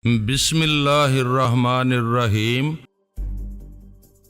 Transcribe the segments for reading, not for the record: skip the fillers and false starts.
بسم اللہ الرحمن الرحیم۔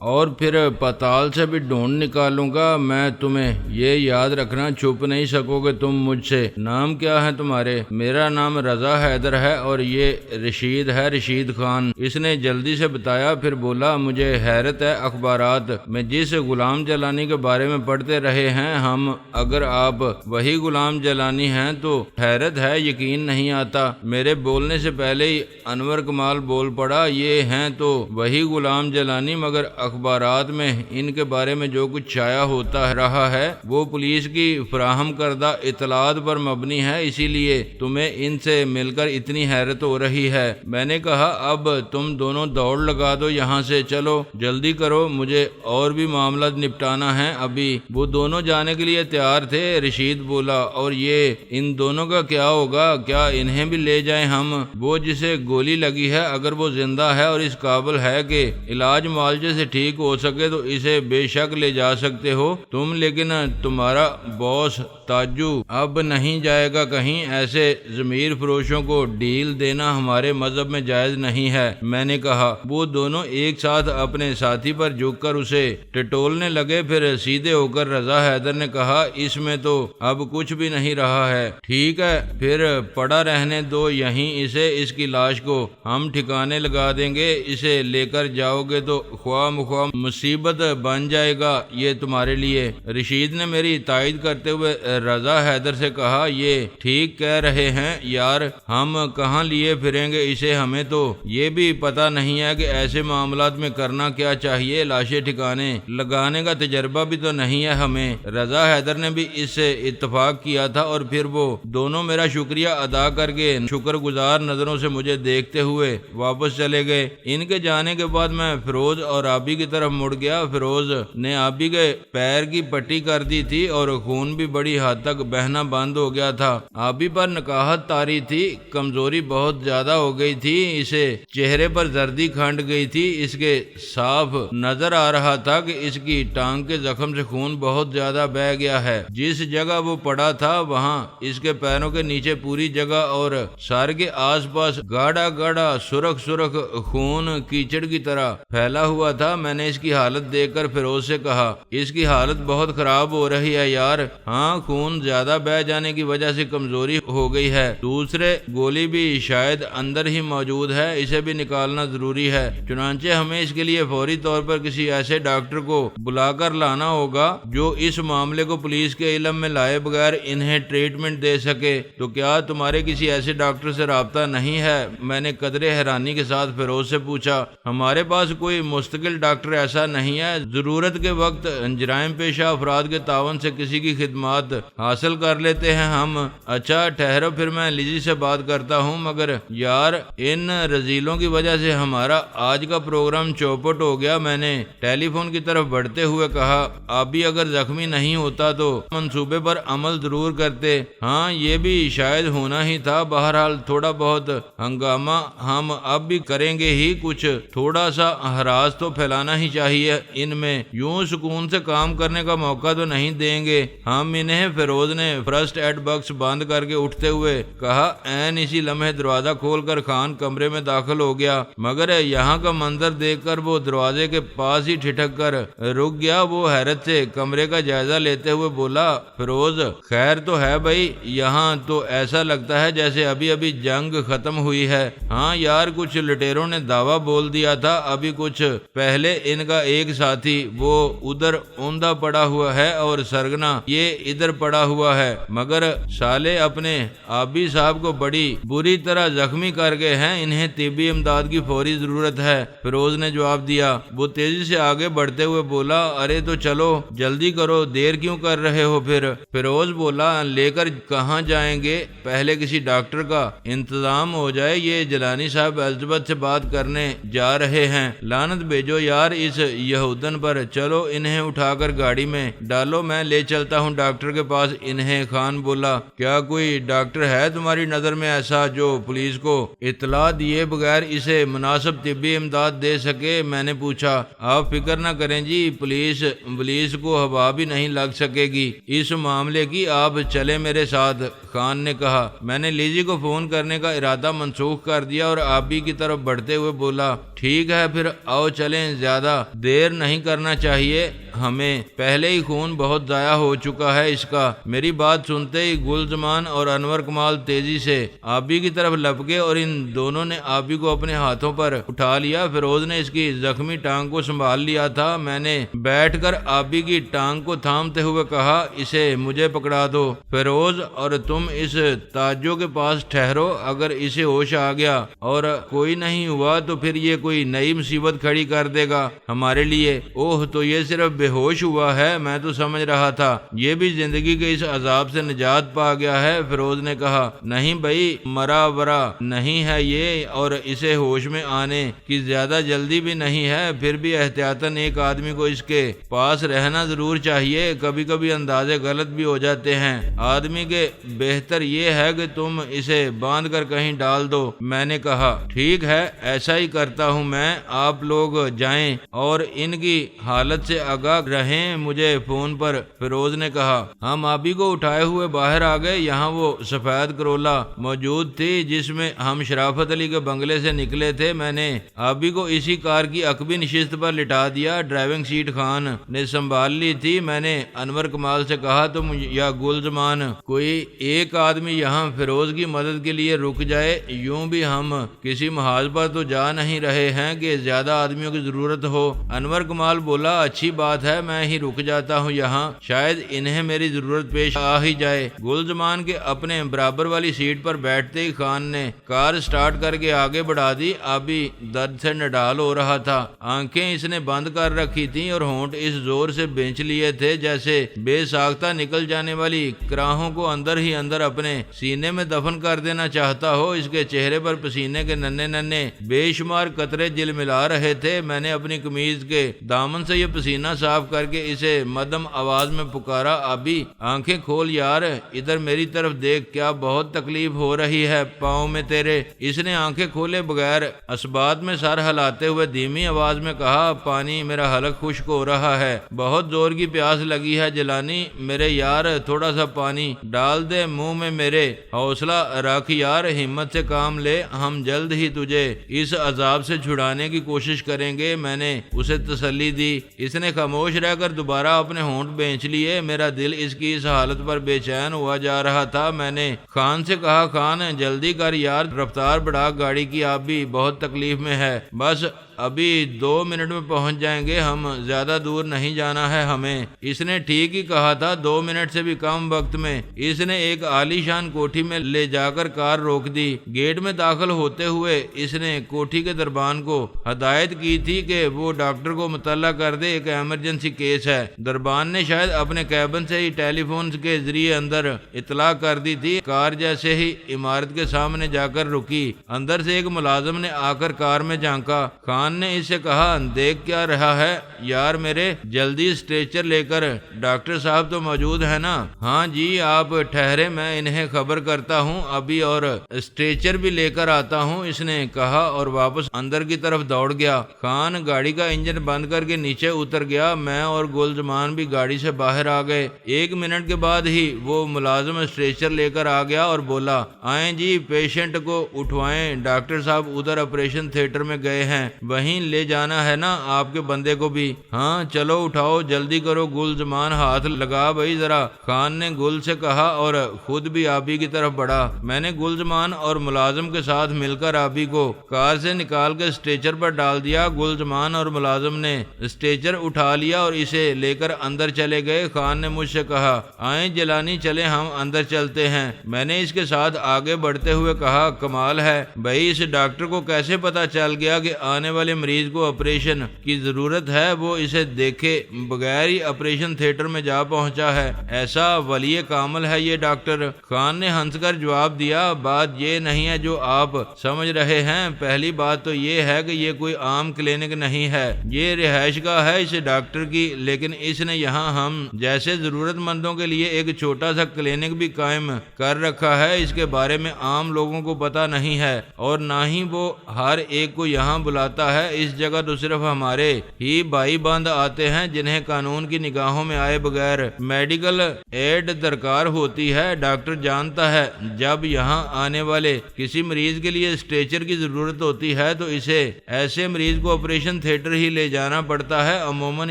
اور پھر پتال سے بھی ڈھونڈ نکالوں گا میں تمہیں، یہ یاد رکھنا چھپ نہیں سکو گے تم مجھ سے۔ نام کیا ہے تمہارے؟ میرا نام رضا حیدر ہے اور یہ رشید ہے، رشید خان۔ اس نے جلدی سے بتایا، پھر بولا مجھے حیرت ہے اخبارات میں جس غلام جلانی کے بارے میں پڑھتے رہے ہیں ہم، اگر آپ وہی غلام جلانی ہیں تو حیرت ہے، یقین نہیں آتا۔ میرے بولنے سے پہلے ہی انور کمال بول پڑا، یہ ہیں تو وہی غلام جلانی، مگر اخبارات میں ان کے بارے میں جو کچھ شائع ہوتا رہا ہے وہ پولیس کی فراہم کردہ اطلاعات پر مبنی ہے، اسی لیے تمہیں ان سے مل کر اتنی حیرت ہو رہی ہے۔ میں نے کہا اب تم دونوں دوڑ لگا دو یہاں سے، چلو جلدی کرو، مجھے اور بھی معاملات نپٹانا ہے ابھی۔ وہ دونوں جانے کے لیے تیار تھے۔ رشید بولا، اور یہ ان دونوں کا کیا ہوگا؟ کیا انہیں بھی لے جائیں ہم؟ وہ جسے گولی لگی ہے اگر وہ زندہ ہے اور اس قابل ہے کہ علاج معالجے سے ٹھیک ہو سکے تو اسے بے شک لے جا سکتے ہو تم، لیکن تمہارا باس تاجو اب نہیں جائے گا کہیں۔ ایسے ضمیر فروشوں کو ڈیل دینا ہمارے مذہب میں جائز نہیں ہے۔ میں نے کہا۔ وہ دونوں ایک ساتھ اپنے ساتھی پر جھک کر اسے ٹٹولنے لگے، پھر سیدھے ہو کر رضا حیدر نے کہا، اس میں تو اب کچھ بھی نہیں رہا ہے۔ ٹھیک ہے پھر پڑا رہنے دو یہیں اسے، اس کی لاش کو ہم ٹھکانے لگا دیں گے، اسے لے کر جاؤ گے تو خواہ مخواہ مصیبت بن جائے گا یہ تمہارے لیے۔ رشید نے میری تائید کرتے ہوئے رضا حیدر سے کہا، یہ ٹھیک کہہ رہے ہیں یار، ہم کہاں لیے پھریں گے اسے، ہمیں تو یہ بھی پتہ نہیں ہے کہ ایسے معاملات میں کرنا کیا چاہیے، لاشیں ٹھکانے لگانے کا تجربہ بھی تو نہیں ہے ہمیں۔ رضا حیدر نے بھی اس سے اتفاق کیا تھا اور پھر وہ دونوں میرا شکریہ ادا کر کے شکر گزار نظروں سے مجھے دیکھتے ہوئے واپس چلے گئے۔ ان کے جانے کے بعد میں فیروز اور آبی کی طرف مڑ گیا۔ فیروز نے آبی کے پیر کی پٹی کر دی تھی اور خون بھی بڑی حد تک بہنا بند ہو گیا تھا۔ آبی پر نکاہت طاری تھی، کمزوری بہت زیادہ ہو گئی تھی، اسے چہرے پر زردی کھنڈ گئی تھی، اس کے صاف نظر آ رہا تھا کہ اس کی ٹانگ کے زخم سے خون بہت زیادہ بہہ گیا ہے۔ جس جگہ وہ پڑا تھا وہاں اس کے پیروں کے نیچے پوری جگہ اور سر کے آس پاس گاڑھا گاڑھا سرخ سرخ خون کیچڑ کی طرح پھیلا ہوا تھا۔ میں نے اس کی حالت دیکھ کر فیروز سے کہا، اس کی حالت بہت خراب ہو رہی ہے یار۔ ہاں، خون زیادہ بہہ جانے کی وجہ سے کمزوری ہو گئی ہے، دوسرے گولی بھی شاید اندر ہی موجود ہے، اسے بھی نکالنا ضروری ہے۔ چنانچہ ہمیں اس کے لیے فوری طور پر کسی ایسے ڈاکٹر کو بلا کر لانا ہوگا جو اس معاملے کو پولیس کے علم میں لائے بغیر انہیں ٹریٹمنٹ دے سکے۔ تو کیا تمہارے کسی ایسے ڈاکٹر سے رابطہ نہیں ہے؟ میں نے قدرے حیرانی کے ساتھ فیروز سے پوچھا۔ ہمارے پاس کوئی مستقل ڈاکٹر ایسا نہیں ہے، ضرورت کے وقت جرائم پیشہ افراد کے تعاون سے کسی کی خدمات حاصل کر لیتے ہیں ہم۔ اچھا ٹھہرو، پھر میں لیزی سے بات کرتا ہوں، مگر یار ان رذیلوں کی وجہ سے ہمارا آج کا پروگرام چوپٹ ہو گیا۔ میں نے ٹیلی فون کی طرف بڑھتے ہوئے کہا، آبی اگر زخمی نہیں ہوتا تو منصوبے پر عمل ضرور کرتے۔ ہاں یہ بھی شاید ہونا ہی تھا، بہرحال تھوڑا بہت ہنگامہ ہم اب بھی کریں گے ہی، کچھ تھوڑا سا ہراس تو پھیلانا ہی چاہیے ان میں، یوں سکون سے کام کرنے کا موقع تو نہیں دیں گے ہم انہیں۔ فیروز نے فرسٹ ایڈ باکس بند کر کے اٹھتے ہوئے کہا۔ عین اسی لمحے دروازہ کھول کر خان کمرے میں داخل ہو گیا، مگر یہاں کا منظر دیکھ کر وہ دروازے کے پاس ہی ٹھٹک کر رک گیا۔ وہ حیرت سے کمرے کا جائزہ لیتے ہوئے بولا، فیروز خیر تو ہے بھائی؟ یہاں تو ایسا لگتا ہے جیسے ابھی ابھی جنگ ختم ہوئی ہے۔ ہاں یار، کچھ لٹیروں نے دعویٰ بول دیا تھا ابھی کچھ پہلے، ان کا ایک ساتھی وہ ادھر اوندا پڑا ہوا ہے اور سرگنا یہ ادھر پڑا ہوا ہے، مگر سالے اپنے آبی صاحب کو بڑی بری طرح زخمی کر گئے ہیں، انہیں طبی امداد کی فوری ضرورت ہے۔ فیروز نے جواب دیا۔ وہ تیزی سے آگے بڑھتے ہوئے بولا، ارے تو چلو جلدی کرو، دیر کیوں کر رہے ہو پھر؟ فیروز بولا، لے کر کہاں جائیں گے، پہلے کسی ڈاکٹر کا انتظام ہو جائے، یہ جلانی صاحب الزبت سے بات کرنے جا رہے ہیں۔ لعنت بھیجو یار اس یہودن پر، چلو انہیں اٹھا کر گاڑی میں ڈالو، میں لے چلتا ہوں ڈاکٹر کے پاس انہیں خان بولا، کیا کوئی ڈاکٹر ہے تمہاری نظر میں ایسا جو پولیس کو اطلاع دیے بغیر اسے مناسب طبی امداد دے سکے؟ میں نے پوچھا۔ آپ فکر نہ کریں جی، پولیس کو ہوا بھی نہیں لگ سکے گی اس معاملے کی، آپ چلے میرے ساتھ، خان نے کہا۔ میں نے لیزی کو فون کرنے کا ارادہ منسوخ کر دیا اور آبی کی طرف بڑھتے ہوئے بولا، ٹھیک ہے پھر آؤ چلیں، زیادہ دیر نہیں کرنا چاہیے ہمیں، پہلے ہی خون بہت ضائع ہو چکا ہے اس کا۔ میری بات سنتے ہی گل زمان اور انور کمال تیزی سے آبی کی طرف لپکے اور ان دونوں نے آبی کو اپنے ہاتھوں پر اٹھا لیا۔ فیروز نے اس کی زخمی ٹانگ کو سنبھال لیا تھا۔ میں نے بیٹھ کر آبی کی ٹانگ کو تھامتے ہوئے کہا، اسے مجھے پکڑا دو فیروز، اور تم اس تاجو کے پاس ٹھہرو، اگر اسے ہوش آ گیا اور کوئی نہیں ہوا تو پھر یہ کوئی نئی مصیبت کھڑی کر دے گا ہمارے لیے۔ اوہ، تو یہ صرف بے ہوش ہوا ہے، میں تو سمجھ رہا تھا یہ بھی زندگی کے اس عذاب سے نجات پا گیا ہے۔ فیروز نے کہا، نہیں بھائی، مرا ورا نہیں ہے یہ، اور اسے ہوش میں آنے کی زیادہ جلدی بھی نہیں ہے، پھر بھی احتیاطاً ایک آدمی کو اس کے پاس رہنا ضرور چاہیے، کبھی کبھی اندازے غلط بھی ہو جاتے ہیں آدمی کے، بہتر یہ ہے کہ تم اسے باندھ کر کہیں ڈال دو۔ میں نے کہا، ٹھیک ہے، ایسا ہی کرتا ہوں میں، آپ لوگ جائیں اور ان کی حالت سے آگاہ رہیں، مجھے فون پر فیروز نے کہا۔ ہم آبی کو اٹھائے ہوئے باہر آ گئے۔ یہاں وہ سفید کرولا موجود تھی جس میں ہم شرافت علی کے بنگلے سے نکلے تھے۔ میں نے آبی کو اسی کار کی عقبی نشست پر لٹا دیا، ڈرائیونگ سیٹ خان نے سنبھال لی تھی۔ میں نے انور کمال سے کہا، تم یا گل زمان کوئی ایک آدمی یہاں فیروز کی مدد کے لیے رک جائے، یوں بھی ہم کسی محاذ پر تو جا نہیں رہے ہیں کہ زیادہ آدمیوں کی ضرورت ہو۔ انور کمال بولا، اچھی بات ہے، میں ہی رک جاتا ہوں یہاں، شاید انہیں میری ضرورت پیش آ ہی جائے۔ گل زمان کے اپنے برابر والی سیٹ پر بیٹھتے ہی خان نے کار سٹارٹ کر کے آگے بڑھا دی۔ آبی درد سے نڈال ہو رہا تھا، آنکھیں اس نے بند کر رکھی تھیں اور ہونٹ اس زور سے بینچ لیے تھے جیسے بے ساختہ نکل جانے والی کراہوں کو اندر ہی اندر اپنے سینے میں دفن کر دینا چاہتا ہو۔ اس کے چہرے پر پسینے کے ننھے ننھے بے شمار قطرے جل ملا رہے تھے۔ میں نے اپنی قمیض کے دامن سے یہ پسینہ صاف کر کے اسے مدھم آواز میں پکارا، آبی آنکھیں کھول یار، ادھر میری طرف دیکھ، کیا بہت تکلیف ہو رہی ہے پاؤں میں تیرے؟ اس نے آنکھیں کھولے بغیر اسبات میں سر ہلاتے ہوئے دھیمی آواز میں کہا، پانی میرا حلق خشک ہو رہا ہے، بہت زور کی پیاس لگی ہے جلانی، میرے یار تھوڑا سا پانی ڈال دے منہ میں میرے، حوصلہ رکھ یار، ہمت سے کام لے، ہم جلد ہی تجھے اس عذاب سے چھڑانے کی کوشش کریں گے۔ میں نے اسے تسلی دی۔ اس نے خاموش رہ کر دوبارہ اپنے ہونٹ بینچ لیے۔ میرا دل اس کی اس حالت پر بے چین ہوا جا رہا تھا۔ میں نے خان سے کہا، خان جلدی کر یار، رفتار بڑھا گاڑی کی، آپ بھی بہت تکلیف میں ہے، بس ابھی 2 منٹ میں پہنچ جائیں گے ہم، زیادہ دور نہیں جانا ہے ہمیں۔ اس نے ٹھیک ہی کہا تھا، 2 منٹ سے بھی کم وقت میں اس نے ایک عالی شان کوٹھی میں لے جا کر کار روک دی۔ گیٹ میں داخل ہوتے ہوئے اس نے کوٹھی کے دربان کو ہدایت کی تھی کہ وہ ڈاکٹر کو مطلع کر دے، ایک ایمرجنسی کیس ہے۔ دربان نے شاید اپنے کیبن سے ہی ٹیلی فون کے ذریعے اندر اطلاع کر دی تھی۔ کار جیسے ہی عمارت کے سامنے جا کر رکی، اندر سے ایک ملازم نے آ کر کار میں جھانکا۔ خان نے اس سے کہا، دیکھ کیا رہا ہے یار میرے، جلدی اسٹریچر لے کر، ڈاکٹر صاحب تو موجود ہے نا؟ ہاں جی، آپ ٹھہرے، میں انہیں خبر کرتا ہوں ابھی، اور اسٹریچر بھی لے کر آتا ہوں، اس نے کہا اور واپس اندر کی طرف دوڑ گیا۔ خان گاڑی کا انجن بند کر کے نیچے اتر گیا۔ میں اور گل زمان بھی گاڑی سے باہر آ گئے۔ 1 منٹ کے بعد ہی وہ ملازم اسٹریچر لے کر آ گیا اور بولا، آئیں جی، پیشنٹ کو اٹھوائیں، ڈاکٹر صاحب ادھر آپریشن تھیٹر میں گئے ہیں، وہیں لے جانا ہے نا آپ کے بندے کو بھی؟ ہاں چلو اٹھاؤ، جلدی کرو، گل زمان ہاتھ لگا بھائی ذرا، خان نے گل سے کہا اور خود بھی آبی کی طرف بڑھا۔ میں نے گل زمان اور ملازم کے ساتھ مل کر آبی کو کار سے نکال کے اسٹریچر پر ڈال دیا۔ گل زمان اور ملازم نے اسٹریچر اٹھا لیا اور اسے لے کر اندر چلے گئے۔ خان نے مجھ سے کہا، آئیں جلانی، چلے ہم اندر چلتے ہیں۔ میں نے اس کے ساتھ آگے بڑھتے ہوئے کہا، کمال ہے بھائی، اس ڈاکٹر کو کیسے پتا چل گیا کہ آنے والے مریض کو آپریشن کی ضرورت ہے؟ وہ اسے دیکھے بغیر ہی آپریشن تھیٹر میں جا پہنچا ہے، ایسا ولی کامل ہے یہ ڈاکٹر۔ خان نے ہنس کر جواب دیا، بات یہ نہیں ہے جو آپ سمجھ رہے ہیں، پہلی بات تو یہ یہ ہے کہ یہ کوئی عام کلینک نہیں ہے، یہ رہائش گاہ ہے اس ڈاکٹر کی، لیکن اس نے یہاں ہم جیسے ضرورت مندوں کے لیے ایک چھوٹا سا کلینک بھی قائم کر رکھا ہے۔ اس کے بارے میں عام لوگوں کو پتہ نہیں ہے اور نہ ہی وہ ہر ایک کو یہاں بلاتا ہے۔ اس جگہ تو صرف ہمارے ہی بھائی بند آتے ہیں جنہیں قانون کی نگاہوں میں آئے بغیر میڈیکل ایڈ درکار ہوتی ہے۔ ڈاکٹر جانتا ہے جب یہاں آنے والے کسی مریض کے لیے اسٹریچر کی ضرورت ہوتی ہے تو اسے ایسے مریض کو آپریشن تھیٹر ہی لے جانا پڑتا ہے۔ عموماً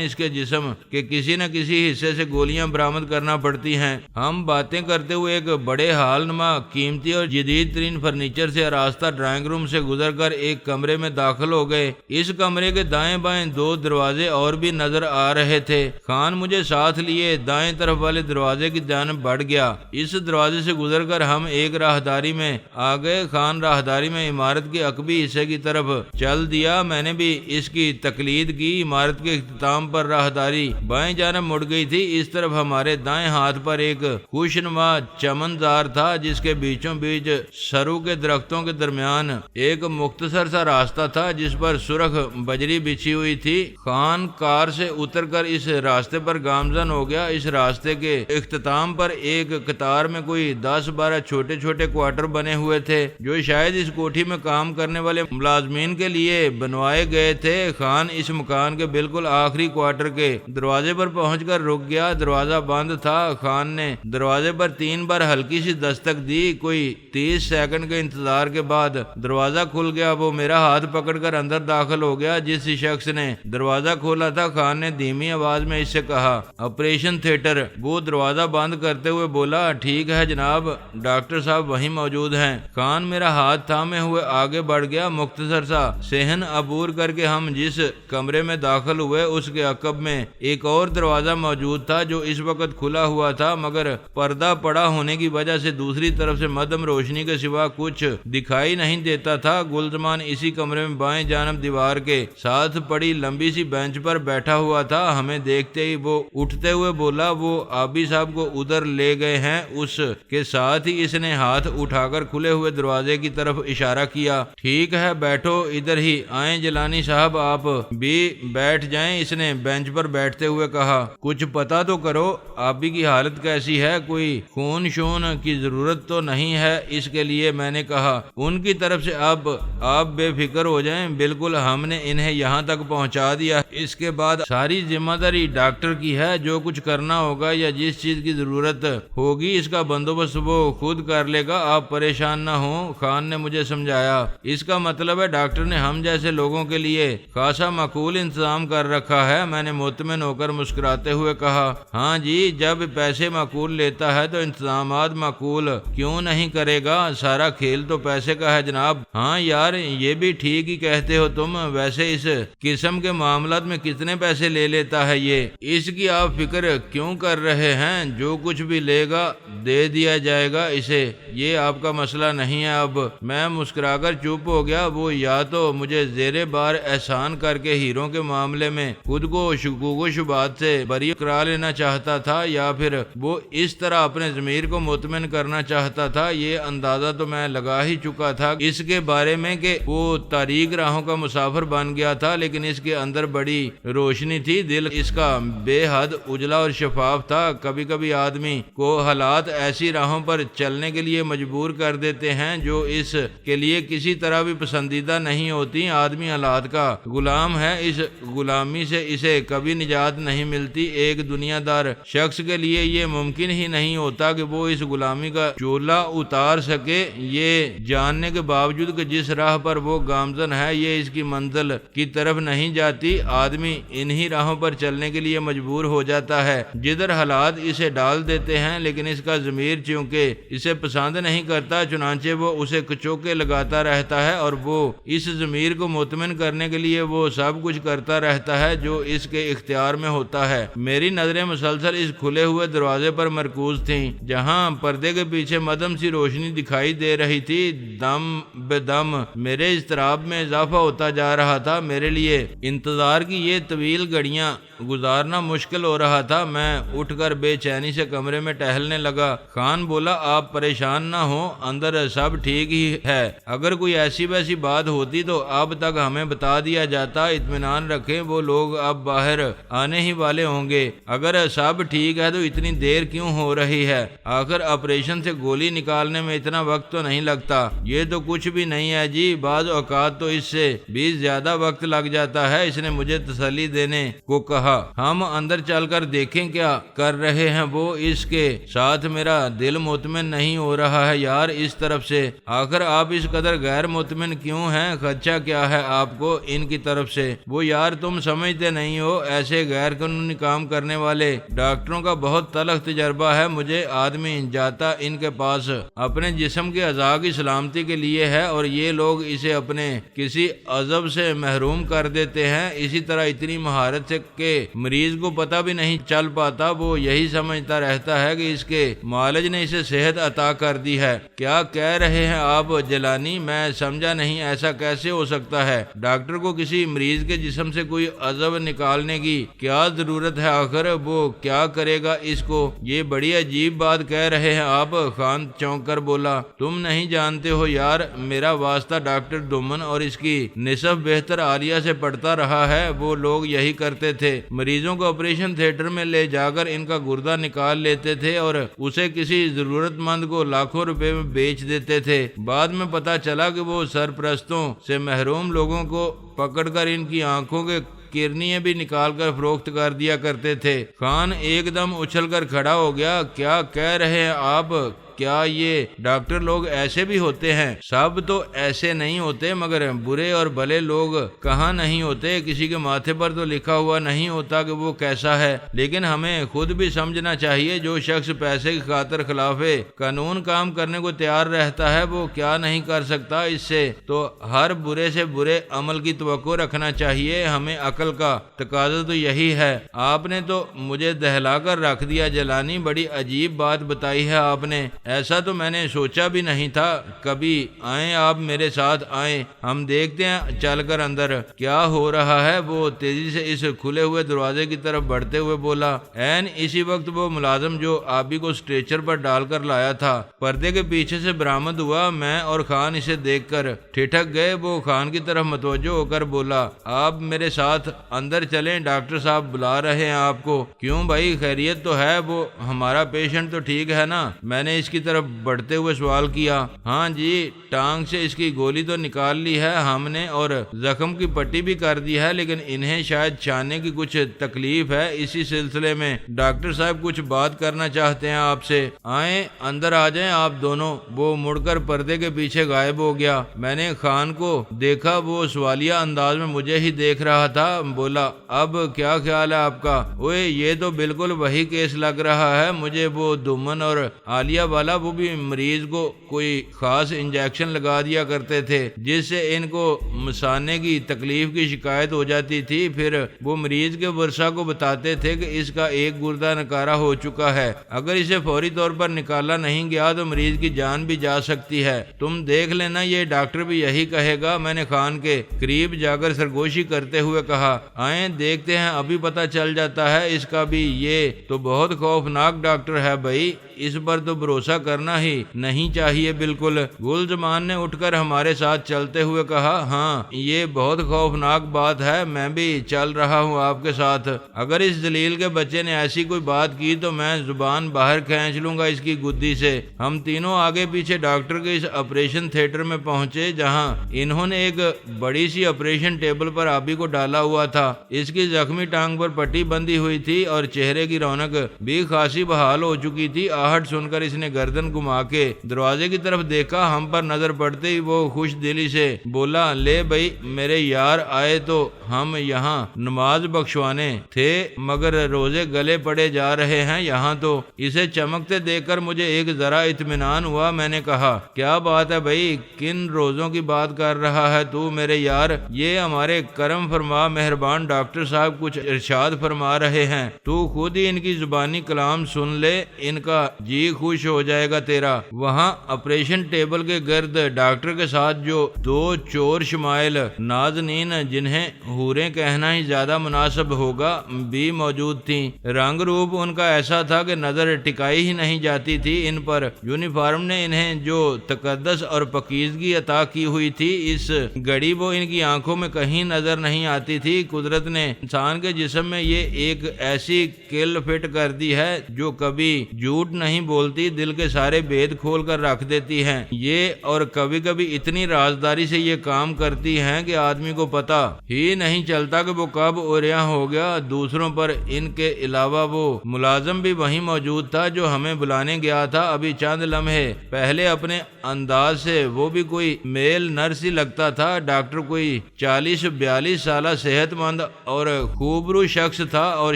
اس کے جسم کے کسی نہ کسی حصے سے گولیاں برآمد کرنا پڑتی ہیں۔ ہم باتیں کرتے ہوئے ایک بڑے ہال نما قیمتی اور جدید ترین فرنیچر سے آراستہ ڈرائنگ روم سے گزر کر ایک کمرے میں داخل ہو گئے۔ اس کمرے کے دائیں بائیں 2 دروازے اور بھی نظر آ رہے تھے۔ خان مجھے ساتھ لیے دائیں طرف والے دروازے کی جانب بڑھ گیا۔ اس دروازے سے گزر کر ہم ایک راہداری میں آ گئے۔ خان راہداری میں عمارت کے عقبی حصے کی طرف چل دیا۔ میں نے بھی اس کی تقلید کی۔ عمارت کے اختتام پر راہداری بائیں جانب مڑ گئی تھی۔ اس طرف ہمارے دائیں ہاتھ پر ایک خوشنما چمنزار تھا جس کے بیچوں بیچ سرو کے درختوں کے درمیان ایک مختصر سا راستہ تھا جس پر سرخ بجری بچھی ہوئی تھی۔ خان کار سے اتر کر اس راستے پر گامزن ہو گیا۔ اس راستے کے اختتام پر ایک قطار میں کوئی 10-12 چھوٹے چھوٹے کوارٹر بنے ہوئے تھے جو شاید اس کوٹھی میں کام کرنے والے ملازمین کے لیے بنوائے گئے تھے۔ خان اس مکان کے بالکل آخری کوارٹر کے دروازے پر پہنچ کر رک گیا۔ دروازہ بند تھا۔ خان نے دروازے پر 3 بار ہلکی سی دستک دی۔ کوئی 30 سیکنڈ کے انتظار کے بعد دروازہ کھل گیا۔ وہ میرا ہاتھ پکڑ کر اندر داخل ہو گیا۔ جس شخص نے دروازہ کھولا تھا خان نے دھیمی آواز میں اس سے کہا، آپریشن تھیٹر۔ وہ دروازہ بند کرتے ہوئے بولا، ٹھیک ہے جناب، ڈاکٹر صاحب وہیں موجود ہیں۔ خان میرا ہاتھ تھامے ہوئے آگے بڑھ گیا۔ مختصر سا صحن عبور کر کے ہم جس کمرے میں داخل ہوئے اس کے عقب میں ایک اور دروازہ موجود تھا جو اس وقت کھلا ہوا تھا مگر پردہ پڑا ہونے کی وجہ سے دوسری طرف سے مدھم روشنی کے سوا کچھ دکھائی نہیں دیتا تھا۔ گلزمان اسی کمرے میں بائیں جانب دیوار کے ساتھ پڑی لمبی سی بینچ پر بیٹھا ہوا تھا۔ ہمیں دیکھتے ہی وہ اٹھتے ہوئے بولا، وہ آبی صاحب کو ادھر لے گئے ہیں۔ اس کے ساتھ ہی اس نے ہاتھ اٹھا کر کھلے ہوئے دروازے کی طرف اشارہ کیا۔ ٹھیک ہے بیٹھو ادھر ہی، آئیں جیلانی صاحب آپ بھی بیٹھ جائیں، اس نے بینچ پر بیٹھتے ہوئے کہا۔ کچھ پتا تو کرو آبی کی حالت کیسی ہے، کوئی خون شون کی ضرورت تو نہیں ہے اس کے لیے؟ میں نے کہا۔ ان کی طرف سے اب آپ بے فکر ہو جائیں، بالکل ہم نے انہیں یہاں تک پہنچا دیا۔ اس کے بعد ساری ذمہ داری ڈاکٹر کی ہے۔ جو کچھ کرنا ہوگا یا جس چیز کی ضرورت ہوگی اس کا بندوبست وہ خود کر لے گا، آپ پریشان نہ ہوں، خان نے مجھے سمجھایا۔ اس کا مطلب ہے ڈاکٹر نے ہم جیسے لوگوں کے لیے خاصا معقول انتظام کر رکھا ہے؟ میں نے مطمئن ہو کر مسکراتے ہوئے کہا۔ ہاں جی، جب پیسے معقول لیتا ہے تو انتظامات معقول کیوں نہیں کرے گا؟ سارا کھیل تو پیسے کا ہے جناب۔ ہاں یار، یہ بھی ٹھیک ہی کہتے ہو تم۔ ویسے اس قسم کے معاملات میں کتنے پیسے لے لیتا ہے یہ؟ اس کی آپ فکر کیوں کر رہے ہیں؟ جو کچھ بھی لے گا دے دیا جائے گا اسے، یہ آپ کا مسئلہ نہیں ہے۔ اب میں مسکرا کر چپ ہو گیا۔ وہ یا تو مجھے زیر بار احسان کر کے ہیروں کے معاملے میں خود کو شکوک و شبہات سے بری کرا لینا چاہتا تھا یا پھر وہ اس طرح اپنے ضمیر کو مطمئن کرنا چاہتا تھا۔ یہ اندازہ تو میں لگا ہی چکا تھا اس کے بارے میں کہ وہ تاریک راہوں کا مسافر بن گیا تھا، لیکن اس کے اندر بڑی روشنی تھی۔ دل اس کا بے حد اجلا اور شفاف تھا۔ کبھی کبھی آدمی کو حالات ایسی راہوں پر چلنے کے لیے مجبور کر دیتے ہیں جو اس کے لیے کسی طرح بھی پسندیدہ نہیں ہوتی۔ آدمی حالات کا غلام ہے، اس غلامی سے اسے کبھی نجات نہیں ملتی۔ ایک دنیا دار شخص کے لیے یہ ممکن ہی نہیں ہوتا کہ وہ اس غلامی کا چولہا اتار سکے، یہ جاننے کے باوجود کہ جس راہ پر وہ گامزن ہے یہ اس کی منزل کی طرف نہیں جاتی۔ آدمی انہی راہوں پر چلنے کے لیے مجبور ہو جاتا ہے جدھر حالات اسے ڈال دیتے ہیں، لیکن اس کا ضمیر چونکہ اسے پسند نہیں کرتا، چنانچہ وہ اسے کچوکے لگاتا رہتا ہے اور وہ اس ضمیر کو مطمئن کرنے کے لیے وہ سب کچھ کرتا رہتا ہے جو اس کے اختیار میں ہوتا ہے۔ میری نظریں مسلسل اس کھلے ہوئے دروازے پر مرکوز تھیں جہاں پردے کے پیچھے مدھم سی روشنی دکھائی دے رہی تھی۔ دم بے دم میرے اضطراب میں اضافہ ہوتا جا رہا تھا۔ میرے لیے انتظار کی کہ یہ طویل گھڑیاں گزارنا مشکل ہو رہا تھا۔ میں اٹھ کر بے چینی سے کمرے میں ٹہلنے لگا۔ خان بولا آپ پریشان نہ ہو، اندر سب ٹھیک ہی ہے، اگر کوئی ایسی ویسی بات ہوتی تو اب تک ہمیں بتا دیا جاتا، اطمینان رکھیں وہ لوگ اب باہر آنے ہی والے ہوں گے، اگر سب ٹھیک ہے تو اتنی دیر کیوں ہو رہی ہے؟ آخر آپریشن سے گولی نکالنے میں اتنا وقت تو نہیں لگتا۔ یہ تو کچھ بھی نہیں ہے جی، بعض اوقات تو اس سے بھی زیادہ وقت لگ جاتا ہے، اس نے مجھے تسلی دینے کو کہا۔ ہم اندر چل کر دیکھیں کیا کر رہے ہیں وہ، اس کے ساتھ میرا دل مطمئن نہیں ہو رہا ہے یار اس طرف سے۔ آخر آپ اس قدر غیر مطمئن کیوں ہیں؟ خدشہ کیا ہے آپ کو ان کی طرف سے؟ وہ یار تم سمجھتے نہیں ہو، ایسے غیر قانونی کام کرنے والے ڈاکٹروں کا بہت تلخ تجربہ ہے، مجھے آدمی جاتا ان کے پاس اپنے جسم کے اعضاء کی سلامتی کے لیے ہے اور یہ لوگ اسے اپنے کسی عذب سے محروم کر دیتے ہیں۔ اسی طرح اتنی مہارت سے کہ مریض کو پتہ بھی نہیں چل پاتا، وہ یہی سمجھتا رہتا ہے کہ اس کے معالج نے اسے صحت عطا کر دی ہے۔ کیا کہہ رہے ہیں آپ جیلانی؟ میں سمجھا نہیں، ایسا کیسے ہو سکتا ہے؟ ڈاکٹر کو کسی مریض کے جسم سے کوئی عضو نکالنے کی کیا ضرورت ہے؟ آخر وہ کیا کرے گا اس کو؟ یہ بڑی عجیب بات کہہ رہے ہیں آپ۔ خان چونک کر بولا تم نہیں جانتے ہو یار، میرا واسطہ ڈاکٹر دومن اور اس کی نصف بہتر عالیہ سے پڑتا رہا ہے، وہ لوگ یہی کرتے تھے، مریضوں کو آپریشن تھیٹر میں لے جا کر ان کا گردہ نکال لیتے تھے اور اسے کسی ضرورت مند کو لاکھوں روپے میں بیچ دیتے تھے۔ بعد میں پتا چلا کہ وہ سرپرستوں سے محروم لوگوں کو پکڑ کر ان کی آنکھوں کے کرنیاں بھی نکال کر فروخت کر دیا کرتے تھے۔ خان ایک دم اچھل کر کھڑا ہو گیا۔ کیا کہہ رہے ہیں آپ؟ کیا یہ ڈاکٹر لوگ ایسے بھی ہوتے ہیں؟ سب تو ایسے نہیں ہوتے، مگر برے اور بھلے لوگ کہاں نہیں ہوتے، کسی کے ماتھے پر تو لکھا ہوا نہیں ہوتا کہ وہ کیسا ہے، لیکن ہمیں خود بھی سمجھنا چاہیے جو شخص پیسے کی خاطر خلاف قانون کام کرنے کو تیار رہتا ہے وہ کیا نہیں کر سکتا۔ اس سے تو ہر برے سے برے عمل کی توقع رکھنا چاہیے، ہمیں عقل کا تقاضا تو یہی ہے۔ آپ نے تو مجھے دہلا کر رکھ دیا جیلانی، بڑی عجیب بات بتائی ہے آپ نے، ایسا تو میں نے سوچا بھی نہیں تھا۔ کبھی آئیں آپ میرے ساتھ آئیں، ہم دیکھتے ہیں چل کر اندر کیا ہو رہا ہے۔ وہ تیزی سے اس کھلے ہوئے دروازے کی طرف بڑھتے ہوئے بولا۔ عین اسی وقت وہ ملازم جو آبی کو اسٹریچر پر ڈال کر لایا تھا پردے کے پیچھے سے برآمد ہوا۔ میں اور خان اسے دیکھ کر ٹھٹک گئے۔ وہ خان کی طرف متوجہ ہو کر بولا آپ میرے ساتھ اندر چلیں، ڈاکٹر صاحب بلا رہے ہیں آپ کو۔ کیوں بھائی، خیریت تو ہے؟ وہ ہمارا پیشنٹ تو ٹھیک ہے نا؟ میں نے اس کی طرف بڑھتے ہوئے سوال کیا۔ ہاں جی، ٹانگ سے اس کی گولی تو نکال لی ہے ہم نے اور زخم کی پٹی بھی کر دی ہے، لیکن انہیں شاید چھانے کی کچھ تکلیف ہے، اسی سلسلے میں ڈاکٹر صاحب کچھ بات کرنا چاہتے ہیں آپ سے۔ آئیں اندر آ جائیں آپ دونوں۔ وہ مڑ کر پردے کے پیچھے غائب ہو گیا۔ میں نے خان کو دیکھا، وہ سوالیہ انداز میں مجھے ہی دیکھ رہا تھا۔ بولا اب کیا خیال ہے آپ کا؟ اوئے یہ تو بالکل وہی کیس لگ رہا ہے مجھے، وہ دومن اور عالیہ والا، وہ بھی مریض کو کوئی خاص انجیکشن لگا دیا کرتے تھے جس سے ان کو مسانے کی تکلیف کی شکایت ہو جاتی تھی، پھر وہ مریض کے ورثاء کو بتاتے تھے کہ اس کا ایک گردہ نکارہ ہو چکا ہے، اگر اسے فوری طور پر نکالا نہیں گیا تو مریض کی جان بھی جا سکتی ہے۔ تم دیکھ لینا، یہ ڈاکٹر بھی یہی کہے گا۔ میں نے خان کے قریب جا کر سرگوشی کرتے ہوئے کہا آئیں دیکھتے ہیں، ابھی پتہ چل جاتا ہے اس کا بھی۔ یہ تو بہت خوفناک ڈاکٹر ہے بھائی، اس پر تو بھروسہ کرنا ہی نہیں چاہیے بالکل۔ گل زمان نے اٹھ کر ہمارے ساتھ چلتے ہوئے کہا ہاں یہ بہت خوفناک بات ہے، میں بھی چل رہا ہوں آپ کے ساتھ۔ اگر اس ذلیل کے بچے نے ایسی کوئی بات کی تو میں زبان باہر کھینچ لوں گا اس کی گدی سے۔ ہم تینوں آگے پیچھے ڈاکٹر کے اس آپریشن تھیٹر میں پہنچے جہاں انہوں نے ایک بڑی سی آپریشن ٹیبل پر آبی کو ڈالا ہوا تھا۔ اس کی زخمی ٹانگ پر پٹی بندھی ہوئی تھی اور چہرے کی رونق بھی خاصی بحال ہو چکی تھی۔ آہٹ سن کر اس نے گردن گھما کے دروازے کی طرف دیکھا۔ ہم پر نظر پڑتے ہی وہ خوش دلی سے بولا لے بھائی میرے یار آئے تو ہم یہاں نماز بخشوانے تھے، مگر روزے گلے پڑے جا رہے ہیں یہاں تو۔ اسے چمکتے دیکھ کر مجھے ایک ذرا اطمینان ہوا۔ میں نے کہا کیا بات ہے بھائی، کن روزوں کی بات کر رہا ہے تو میرے یار؟ یہ ہمارے کرم فرما مہربان ڈاکٹر صاحب کچھ ارشاد فرما رہے ہیں، تو خود ہی ان کی زبانی کلام سن لے، ان کا جی خوش ہو جائے جائے گا تیرا۔ وہاں آپریشن ٹیبل کے گرد ڈاکٹر کے ساتھ جو دو چور شمائل نازنین، جنہیں حوریں کہنا ہی زیادہ مناسب ہوگا، بھی موجود تھیں۔ رنگ روپ ان کا ایسا تھا کہ نظر ٹکائی ہی نہیں جاتی تھی ان پر۔ یونیفارم نے انہیں جو تقدس اور پاکیزگی عطا کی ہوئی تھی، اس گھڑی وہ ان کی آنکھوں میں کہیں نظر نہیں آتی تھی۔ قدرت نے انسان کے جسم میں یہ ایک ایسی کل فٹ کر دی ہے جو کبھی جھوٹ نہیں بولتی، دل کے سارے بید کھول کر رکھ دیتی ہیں یہ، اور کبھی کبھی اتنی رازداری سے یہ کام کرتی ہیں کہ آدمی کو پتہ ہی نہیں چلتا کہ وہ کب عریاں ہو گیا۔ دوسروں پر ان کے علاوہ وہ ملازم بھی وہیں موجود تھا جو ہمیں بلانے گیا تھا ابھی چند لمحے پہلے۔ اپنے انداز سے وہ بھی کوئی میل نرس ہی لگتا تھا۔ ڈاکٹر کوئی 40-42 سالہ صحت مند اور خوبرو شخص تھا، اور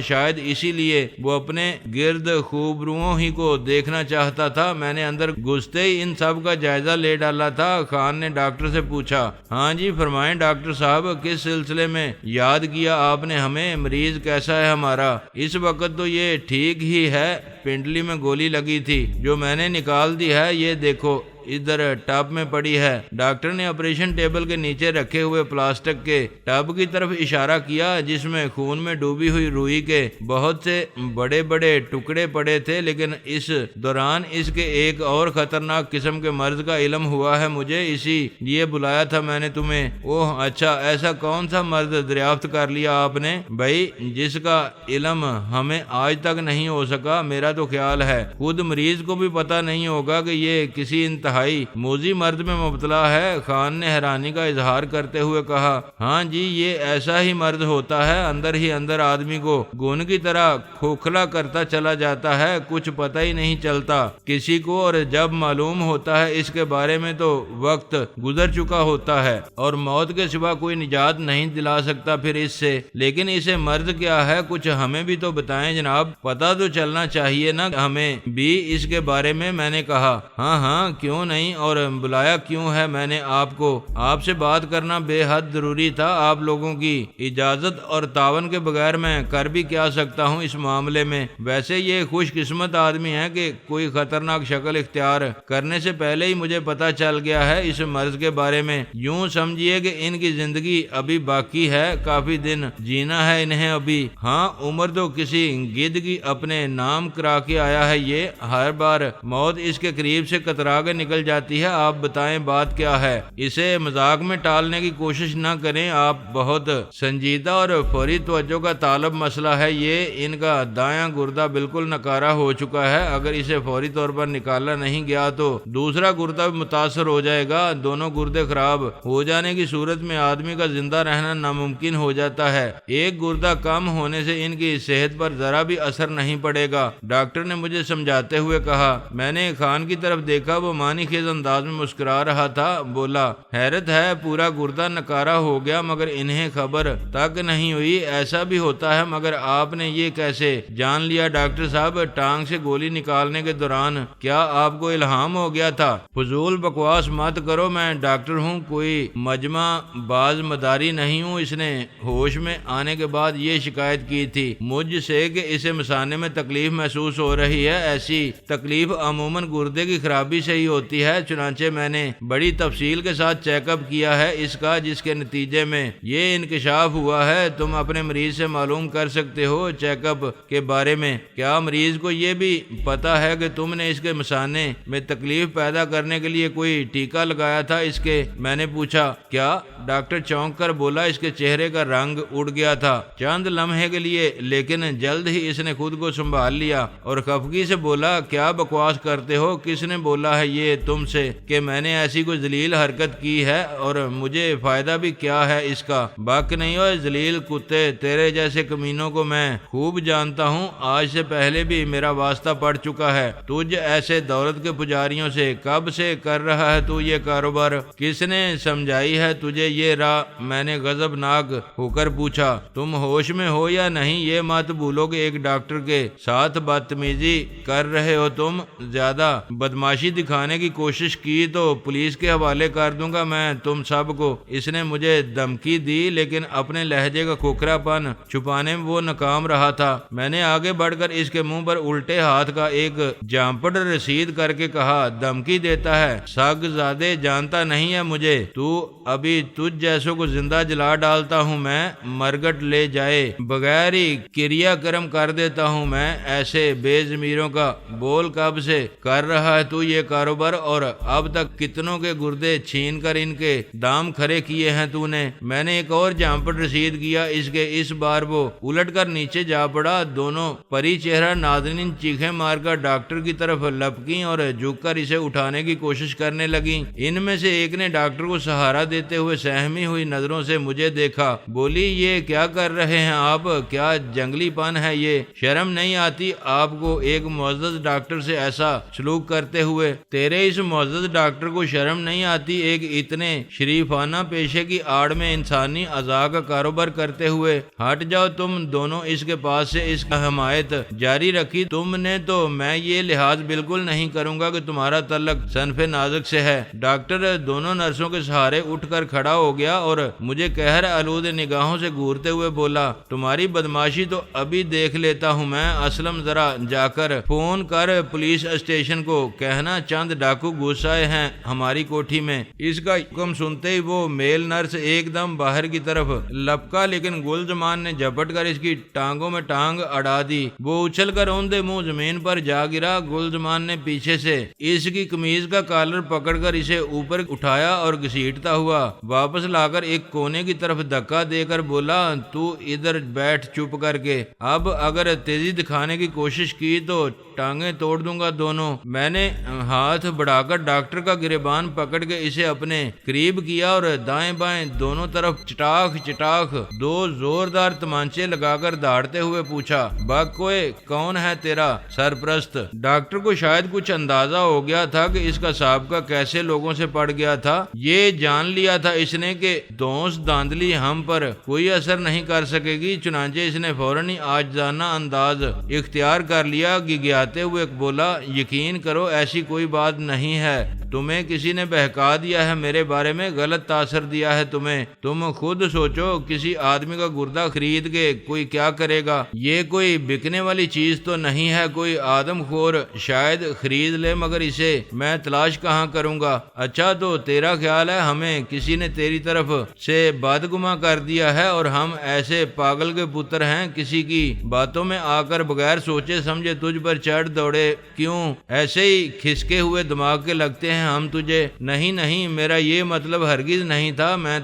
شاید اسی لیے وہ اپنے گرد خوبروؤں ہی کو دیکھنا چاہتا تھا۔ میں نے اندر گھستے ہی ان سب کا جائزہ لے ڈالا تھا۔ خان نے ڈاکٹر سے پوچھا، ہاں جی فرمائیں ڈاکٹر صاحب، کس سلسلے میں یاد کیا آپ نے ہمیں؟ مریض کیسا ہے ہمارا؟ اس وقت تو یہ ٹھیک ہی ہے، پنڈلی میں گولی لگی تھی جو میں نے نکال دی ہے، یہ دیکھو ادھر ٹب میں پڑی ہے۔ ڈاکٹر نے آپریشن ٹیبل کے نیچے رکھے ہوئے پلاسٹک کے ٹب کی طرف اشارہ کیا جس میں خون میں ڈوبی ہوئی روئی کے بہت سے بڑے بڑے ٹکڑے پڑے تھے، لیکن اس دوران اس کے ایک اور خطرناک قسم کے مرض کا علم ہوا ہے مجھے، اسی لیے بلایا تھا میں نے تمہیں۔ اوہ اچھا، ایسا کون سا مرض دریافت کر لیا آپ نے بھائی جس کا علم ہمیں آج تک نہیں ہو سکا؟ میرا تو خیال ہے خود مریض کو بھی پتہ نہیں ہوگا کہ یہ کسی انتہائی موذی مرض میں مبتلا ہے۔ خان نے حیرانی کا اظہار کرتے ہوئے کہا، ہاں جی یہ ایسا ہی مرض ہوتا ہے، اندر ہی اندر آدمی کو گون کی طرح کھوکھلا کرتا چلا جاتا ہے، کچھ پتہ ہی نہیں چلتا کسی کو، اور جب معلوم ہوتا ہے اس کے بارے میں تو وقت گزر چکا ہوتا ہے اور موت کے سوا کوئی نجات نہیں دلا سکتا پھر اس سے۔ لیکن اسے مرض کیا ہے کچھ ہمیں بھی تو بتائیں جناب، پتہ تو چلنا چاہیے نا ہمیں بھی اس کے بارے میں۔ میں نے کہا ہاں کیوں نہیں، اور بلایا کیوں ہے میں نے آپ کو؟ آپ سے بات کرنا بے حد ضروری تھا، آپ لوگوں کی اجازت اور تعاون کے بغیر میں کر بھی کیا سکتا ہوں اس معاملے میں؟ ویسے یہ خوش قسمت آدمی ہے کہ کوئی خطرناک شکل اختیار کرنے سے پہلے ہی مجھے پتہ چل گیا ہے اس مرض کے بارے میں۔ یوں سمجھیے کہ ان کی زندگی ابھی باقی ہے، کافی دن جینا ہے انہیں ابھی۔ ہاں عمر تو کسی گدھ کی اپنے نام کرا کے آیا ہے یہ، ہر بار موت اس کے قریب سے کترا کے نکل جاتی ہے۔ آپ بتائیں بات کیا ہے؟ اسے مذاق میں ٹالنے کی کوشش نہ کریں، آپ بہت سنجیدہ اور فوری توجہ کا طالب مسئلہ ہے یہ۔ ان کا دایاں گردہ بالکل نکارا ہو چکا ہے، اگر اسے فوری طور پر نکالا نہیں گیا تو دوسرا گردہ بھی متاثر ہو جائے گا۔ دونوں گردے خراب ہو جانے کی صورت میں آدمی کا زندہ رہنا ناممکن ہو جاتا ہے۔ ایک گردہ کم ہونے سے ان کی صحت پر ذرا بھی اثر نہیں پڑے گا، ڈاکٹر نے مجھے سمجھاتے ہوئے کہا۔ میں نے خان کی طرف دیکھا، وہ معنی خیز انداز میں مسکرا رہا تھا۔ بولا، حیرت ہے پورا گردہ نکارا ہو گیا مگر انہیں خبر تک نہیں ہوئی، ایسا بھی ہوتا ہے؟ مگر آپ نے یہ کیسے جان لیا ڈاکٹر صاحب؟ ٹانگ سے گولی نکالنے کے دوران کیا آپ کو الہام ہو گیا تھا؟ فضول بکواس مت کرو، میں ڈاکٹر ہوں، کوئی مجمع باز مداری نہیں ہوں۔ اس نے ہوش میں آنے کے بعد یہ شکایت کی تھی مجھ سے کہ اسے مثانے میں تکلیف محسوس ہو رہی ہے۔ ایسی تکلیف عموماً گردے کی خرابی سے ہی ہوتی ہے، چنانچہ میں نے بڑی تفصیل کے ساتھ چیک اپ کیا ہے اس کا، جس کے نتیجے میں یہ انکشاف ہوا ہے۔ تم اپنے مریض سے معلوم کر سکتے ہو چیک اپ کے بارے میں؟ کیا مریض کو یہ بھی پتا ہے کہ تم نے اس کے مثانے میں تکلیف پیدا کرنے کے لیے کوئی ٹیکہ لگایا تھا اس کے؟ میں نے پوچھا۔ کیا؟ ڈاکٹر چونک کر بولا، اس کے چہرے کا رنگ اڑ گیا تھا چند لمحے کے لیے، لیکن جلد ہی اس نے خود کو سنبھال لیا اور خفگی سے بولا، کیا بکواس کرتے ہو؟ کس نے بولا ہے یہ تم سے کہ میں نے ایسی کوئی ذلیل حرکت کی ہے، اور مجھے فائدہ بھی کیا ہے اس کا؟ بک نہیں ہو ذلیل کتے، تیرے جیسے کمینوں کو میں خوب جانتا ہوں، آج سے پہلے بھی میرا واسطہ پڑ چکا ہے۔ تجھ ایسے دولت کے پجاریوں سے کب سے کر رہا ہے تو یہ کاروبار؟ کس نے سمجھائی ہے تجھے یہ راہ؟ میں نے غضبناک ہو کر پوچھا۔ تم ہوش میں ہو یا نہیں یہ مت بھولو کہ ایک ڈاکٹر کے ساتھ بدتمیزی کر رہے ہو تم، زیادہ بدماشی دکھانے کی کوشش کی تو پولیس کے حوالے کر دوں گا میں تم سب کو۔ اس نے مجھے دھمکی دی لیکن اپنے لہجے کا کھوکھرا پن چھپانے میں وہ ناکام رہا تھا۔ میں نے آگے بڑھ کر اس کے منہ پر الٹے ہاتھ کا ایک جامپٹ رسید کر کے کہا، دھمکی دیتا ہے؟ سگ زادے جانتا نہیں ہے مجھے تو؟ ابھی تجھ جیسوں کو زندہ جلا ڈالتا ہوں میں، مرگٹ لے جائے بغیر ہی کریا کرم کر دیتا ہوں میں ایسے بے ضمیروں کا۔ بول کب سے کر رہا ہے تو یہ کاروبار، اور اب تک کتنوں کے گردے چھین کر ان کے دام کھڑے کیے ہیں تو نے؟ میں نے ایک اور جامپٹ رسید کیا اس بار وہ الٹ کر نیچے جا پڑا۔ دونوں پری چہرہ ناظرین چیخیں مار کر ڈاکٹر کی طرف لپکیں اور جھک کر اسے اٹھانے کی کوشش کرنے لگیں۔ ان میں سے ایک نے ڈاکٹر کو سہارا دیتے ہوئے سہمی ہوئی نظروں سے مجھے دیکھا، بولی یہ کیا کر رہے ہیں آپ؟ کیا جنگلی پن ہے یہ؟ شرم نہیں آتی آپ کو ایک معزز ڈاکٹر سے ایسا سلوک کرتے ہوئے؟ تیرے اس معزز ڈاکٹر کو شرم نہیں آتی ایک اتنے شریفانہ پیشے کی آڑ میں انسانی اعضاء کا کاروبار کرتے ہوئے؟ ہٹ جاؤ تم دونوں اس کے پاس سے۔ اس کا حمایت جاری رکھی تم نے تو میں یہ لحاظ بالکل نہیں کروں گا کہ تمہارا تعلق صنف نازک سے ہے۔ ڈاکٹر دونوں نرسوں کے سہارے اٹھ کر کھڑا ہو گیا اور مجھے قہر آلود نگاہوں سے گھورتے ہوئے بولا، تمہاری بدماشی تو ابھی دیکھ لیتا ہوں میں۔ اسلم ذرا جا کر فون کر پولیس اسٹیشن کو، کہنا چند ڈاکو گھس آئے ہیں ہماری کوٹھی میں۔ اس کا حکم سنتے ہی وہ میل نرس ایک دم باہر کی طرف لپکا، لیکن گلزمان نے جھپٹ کر اس کی ٹانگوں میں ٹانگ اڑا دی۔ وہ اچھل کر اوندے منہ زمین پر جا گرا۔ گلزمان نے پیچھے سے اس کی قمیض کا کالر پکڑ کر اسے اوپر اٹھایا اور گھسیٹتا ہوا واپس لا کر ایک کونے کی طرف دھکا دے کر بولا، تو ادھر بیٹھ چپ کر کے۔ اب اگر تیزی دکھانے کی کوشش کی تو ٹانگیں توڑ دوں گا دونوں۔ میں نے ہاتھ بڑھا کر ڈاکٹر کا گریبان پکڑ کے اسے اپنے قریب کیا اور دائیں بائیں دونوں طرف چٹاخ چٹاخ دو زوردار تمانچے لگا کر دھاڑتے ہوئے پوچھا، بکوئے کون ہے تیرا سرپرست؟ ڈاکٹر کو شاید کچھ اندازہ ہو گیا تھا کہ اس کا سابقہ کیسے لوگوں سے پڑ گیا تھا۔ یہ جان لیا تھا اس نے کہ دونس داندلی ہم پر کوئی اثر نہیں کر سکے گی، چنانچہ اس نے فوراً ہی عاجزانہ انداز اختیار کر لیا۔ گگیاتے ہوئے بولا، یقین کرو ایسی کوئی بات نہیں ہے، تمہیں کسی نے بہکا دیا ہے، میرے بارے میں غلط تاثر دیا ہے تمہیں۔ تم خود سوچو، کسی آدمی کا گردہ خرید کے کوئی کیا کرے گا؟ یہ کوئی بکنے والی چیز تو نہیں ہے، کوئی آدم خور شاید خرید لے، مگر اسے میں تلاش کہاں کروں گا؟ اچھا تو تیرا خیال ہے ہمیں کسی نے تیری طرف سے بدگماں کر دیا ہے اور ہم ایسے پاگل کے پتر ہیں کسی کی باتوں میں آ کر بغیر سوچے سمجھے تجھ پر چڑھ دوڑے؟ کیوں ایسے ہی کھسکے ہوئے دماغ کے لگتے ہیں ہم تجھے؟ نہیں، میرا یہ مطلب ہرگز نہیں تھا۔ میں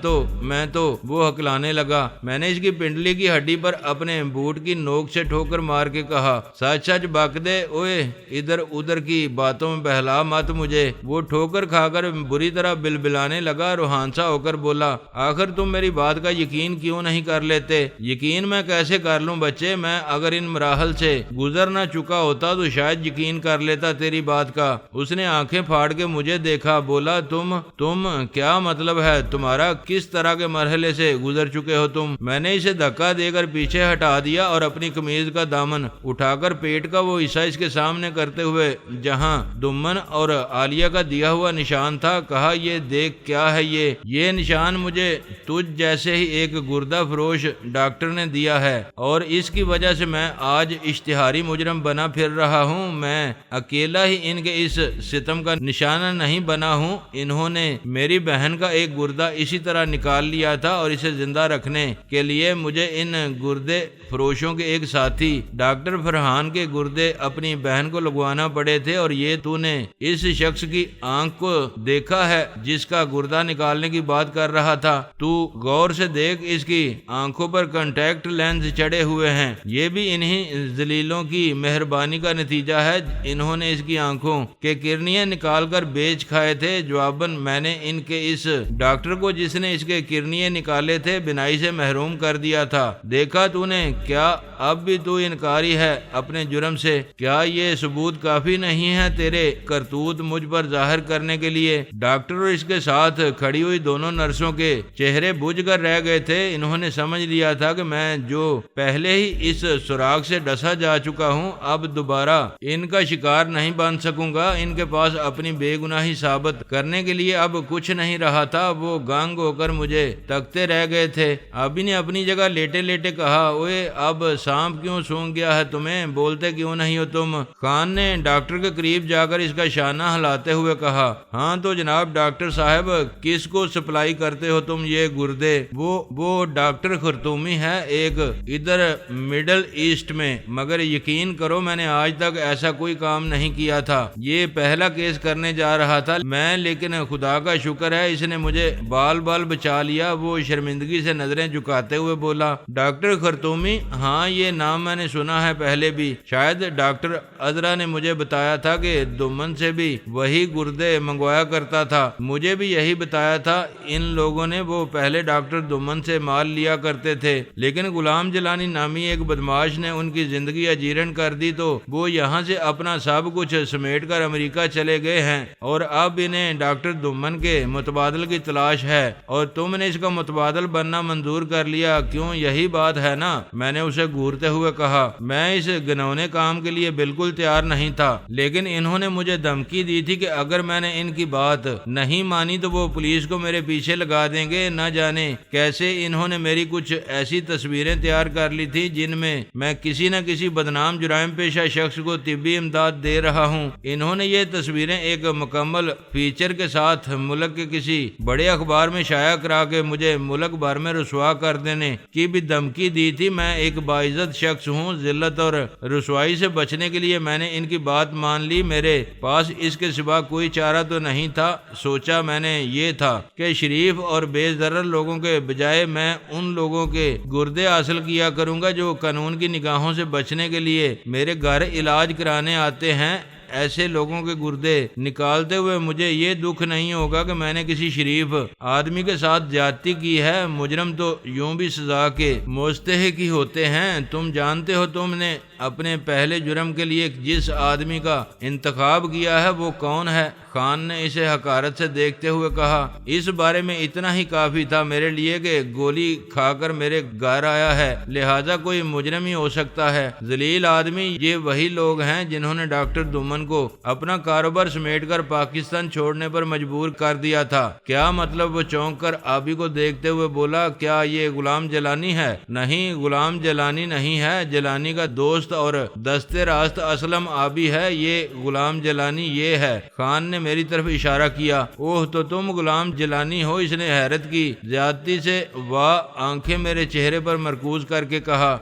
تو وہ ہکلانے لگا۔ میں نے اس کی پنڈلی کی ہڈی پر اپنے بوٹ کی نوک سے ٹھوکر مار کے کہا، سچ سچ بک دے اوئے، ادھر ادھر کی باتوں میں بہلا مت مجھے۔ وہ ٹھوکر کھا کر بری طرح بلبلانے لگا، روحانسا ہو کر بولا، آخر تم میری بات کا یقین کیوں نہیں کر لیتے؟ یقین میں کیسے کر لوں بچے؟ میں اگر ان مراحل سے گزر نہ چکا ہوتا تو شاید یقین کر لیتا تیری بات کا۔ اس نے آنکھیں پھاڑ کے مجھے دیکھا، بولا، تم کیا مطلب ہے تمہارا؟ کس طرح کے مرحلے سے گزر چکے ہو تم؟ میں نے اسے دھکا دے کر پیچھے ہٹا دیا اور اپنی قمیض کا دامن اٹھا کر پیٹ کا وہ حصہ اس کے سامنے کرتے ہوئے جہاں دمن اور عالیہ کا دیا ہوا نشان تھا کہا، یہ دیکھ کیا ہے یہ نشان مجھے تجھ جیسے ہی ایک گردہ فروش ڈاکٹر نے دیا ہے اور اس کی وجہ سے میں آج اشتہاری مجرم بنا پھر رہا ہوں۔ میں اکیلا ہی ان کے اس ستم کا نشانہ نہیں بنا ہوں، انہوں نے میری بہن کا ایک گردہ اسی طرح نکال لیا تھا اور اسے زندہ رکھنے کے لیے مجھے ان گردے فروشوں کے ایک ساتھی ڈاکٹر فرحان کے گردے اپنی بہن کو لگوانا پڑے تھے، اور یہ تو نے اس شخص کی آنکھ کو دیکھا ہے جس کا گردہ نکالنے کی بات کر رہا تھا؟ تو غور سے دیکھ، اس کی آنکھوں پر کنٹیکٹ لینس چڑھے ہوئے ہیں۔ یہ بھی انہی ذلیلوں کی مہربانی کا نتیجہ ہے، انہوں نے اس کی آنکھوں کے کرنیے نکال کر بیچ کھائے تھے۔ جواباً میں نے ان کے اس ڈاکٹر کو جس نے اس کے کرنیے نکالے تھے بینائی سے محروم کر دیا تھا۔ دیکھا تو نے؟ کیا اب بھی تو انکاری ہے اپنے جرم سے؟ کیا یہ ثبوت کافی نہیں ہے تیرے کرتوت مجھ پر ظاہر کرنے کے لیے؟ ڈاکٹر اور اس کے ساتھ کھڑی ہوئی دونوں نرسوں کے چہرے بجھ کر رہ گئے تھے۔ انہوں نے سمجھ لیا تھا کہ میں جو پہلے ہی اس سراغ سے ڈسا جا چکا ہوں، اب دوبارہ ان کا شکار نہیں بن سکوں گا۔ ان کے پاس اپنی بے گناہ گناہی ثابت کرنے کے لیے اب کچھ نہیں رہا تھا۔ وہ گانگ ہو کر مجھے تکتے رہ گئے تھے۔ آبی نے اپنی جگہ لیٹے لیٹے کہا، اوئے اب سانپ کیوں سونگ گیا ہے تمہیں؟ بولتے کیوں نہیں ہو تم؟ خان نے ڈاکٹر کے قریب جا کر اس کا شانہ ہلاتے ہوئے کہا، ہاں تو جناب ڈاکٹر صاحب، کس کو سپلائی کرتے ہو تم یہ گردے؟ وہ ڈاکٹر خرطومی ہے ایک، ادھر مڈل ایسٹ میں، مگر یقین کرو میں نے آج تک ایسا کوئی کام نہیں کیا تھا۔ یہ پہلا کیس کرنے جا رہا تھا میں، لیکن خدا کا شکر ہے اس نے مجھے بال بچا لیا۔ وہ شرمندگی سے نظریں جھکاتے ہوئے بولا، ڈاکٹر خرطومی؟ ہاں یہ نام میں نے سنا ہے پہلے بھی، شاید ڈاکٹر عذرا نے مجھے بتایا تھا کہ دمن سے بھی وہی گردے منگوایا کرتا تھا۔ مجھے بھی یہی بتایا تھا، ان لوگوں نے وہ پہلے ڈاکٹر دمن سے مال لیا کرتے تھے، لیکن غلام جلانی نامی ایک بدماش نے ان کی زندگی اجیرن کر دی تو وہ یہاں سے اپنا سب کچھ سمیٹ کر امریکہ چلے گئے ہیں، اور اب انہیں ڈاکٹر دمن کے متبادل کی تلاش ہے، اور تم نے اس کا متبادل بننا منظور کر لیا، کیوں؟ یہی بات ہے نا؟ میں نے اسے گھورتے ہوئے کہا۔ میں اس گنونے کام کے لیے بالکل تیار نہیں تھا، لیکن انہوں نے مجھے دھمکی دی تھی کہ اگر میں نے ان کی بات نہیں مانی تو وہ پولیس کو میرے پیچھے لگا دیں گے۔ نہ جانے کیسے انہوں نے میری کچھ ایسی تصویریں تیار کر لی تھی جن میں کسی نہ کسی بدنام جرائم پیشہ شخص کو طبی امداد دے رہا ہوں۔ انہوں نے یہ تصویریں ایک مکمل فیچر کے ساتھ ملک کے کسی بڑے اخبار میں شائع کرا کے مجھے ملک بھر میں رسوا کر دینے کی بھی دھمکی دی تھی۔ میں ایک باعزت شخص ہوں، ذلت اور رسوائی سے بچنے کے لیے میں نے ان کی بات مان لی۔ میرے پاس اس کے سوا کوئی چارہ تو نہیں تھا۔ سوچا میں نے یہ تھا کہ شریف اور بے ضرر لوگوں کے بجائے میں ان لوگوں کے گردے حاصل کیا کروں گا جو قانون کی نگاہوں سے بچنے کے لیے میرے گھر علاج کرانے آتے ہیں۔ ایسے لوگوں کے گردے نکالتے ہوئے مجھے یہ دکھ نہیں ہوگا کہ میں نے کسی شریف آدمی کے ساتھ زیادتی کی ہے۔ مجرم تو یوں بھی سزا کے مستحق ہی ہوتے ہیں۔ تم جانتے ہو تم نے اپنے پہلے جرم کے لیے جس آدمی کا انتخاب کیا ہے وہ کون ہے؟ خان نے اسے حقارت سے دیکھتے ہوئے کہا، اس بارے میں اتنا ہی کافی تھا میرے لیے کہ گولی کھا کر میرے گھر آیا ہے، لہذا کوئی مجرم ہی ہو سکتا ہے۔ ذلیل آدمی یہ وہی لوگ ہیں جنہوں نے ڈاکٹر دمن کو اپنا کاروبار سمیٹ کر پاکستان چھوڑنے پر مجبور کر دیا تھا۔ کیا مطلب؟ وہ چونک کر آبی کو دیکھتے ہوئے بولا، کیا یہ غلام جلانی ہے؟ نہیں، غلام جلانی نہیں ہے، جلانی کا دوست اور دستے راست اسلم آبی ہے، یہ غلام جلانی یہ ہے۔ خان نے میری طرف اشارہ کیا۔ اوہ تو تم غلام جلانی ہو؟ اس نے حیرت کی زیادتی سے واہ آنکھیں میرے چہرے پر مرکوز کر کے کہا۔